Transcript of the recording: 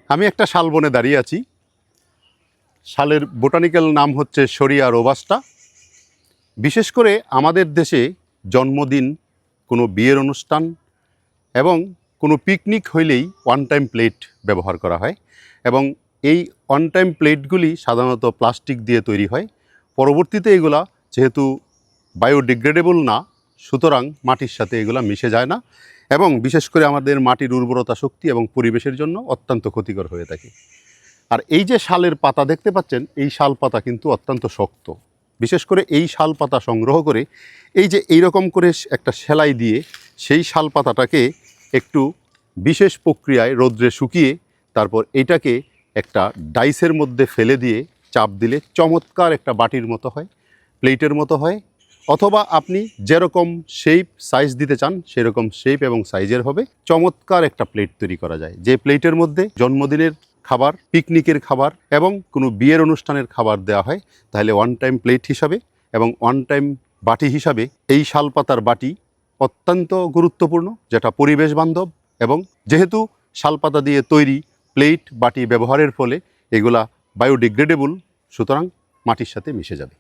আমি একটা শাল বনে দাঁড়িয়ে আছি। শালের বোটানিক্যাল নাম হচ্ছে শরিয়া রোবাস্টা। বিশেষ করে আমাদের দেশে জন্মদিন, কোনো বিয়ের অনুষ্ঠান এবং কোনো পিকনিক হইলেই ওয়ান টাইম প্লেট ব্যবহার করা হয় এবং এই ওয়ান টাইম প্লেটগুলি সাধারণত প্লাস্টিক দিয়ে তৈরি হয়। পরবর্তীতে এগুলা যেহেতু বায়োডিগ্রেডেবল না, সুতরাং মাটির সাথে এগুলা মিশে যায় না এবং বিশেষ করে আমাদের মাটির উর্বরতা শক্তি এবং পরিবেশের জন্য অত্যন্ত ক্ষতিকর হয়ে থাকে। আর এই যে শালের পাতা দেখতে পাচ্ছেন, এই শাল পাতা কিন্তু অত্যন্ত শক্ত। বিশেষ করে এই শাল পাতা সংগ্রহ করে এই যে এইরকম করে একটা সেলাই দিয়ে সেই শাল পাতাটাকে একটু বিশেষ প্রক্রিয়ায় রৌদ্রে শুকিয়ে তারপর এটাকে একটা ডাইসের মধ্যে ফেলে দিয়ে চাপ দিলে চমৎকার একটা বাটির মতো হয়, প্লেটের মতো হয়। অথবা আপনি যেরকম শেপ সাইজ দিতে চান সেরকম শেপ এবং সাইজের হবে। চমৎকার একটা প্লেট তৈরি করা যায়, যে প্লেটের মধ্যে জন্মদিনের খাবার, পিকনিকের খাবার এবং কোনো বিয়ের অনুষ্ঠানের খাবার দেওয়া হয়। তাহলে ওয়ান টাইম প্লেট হিসাবে এবং ওয়ান টাইম বাটি হিসাবে এই শালপাতার বাটি অত্যন্ত গুরুত্বপূর্ণ, যেটা পরিবেশ বান্ধব এবং যেহেতু শালপাতা দিয়ে তৈরি প্লেট বাটি ব্যবহারের ফলে এগুলা বায়োডিগ্রেডেবল, সুতরাং মাটির সাথে মিশে যাবে।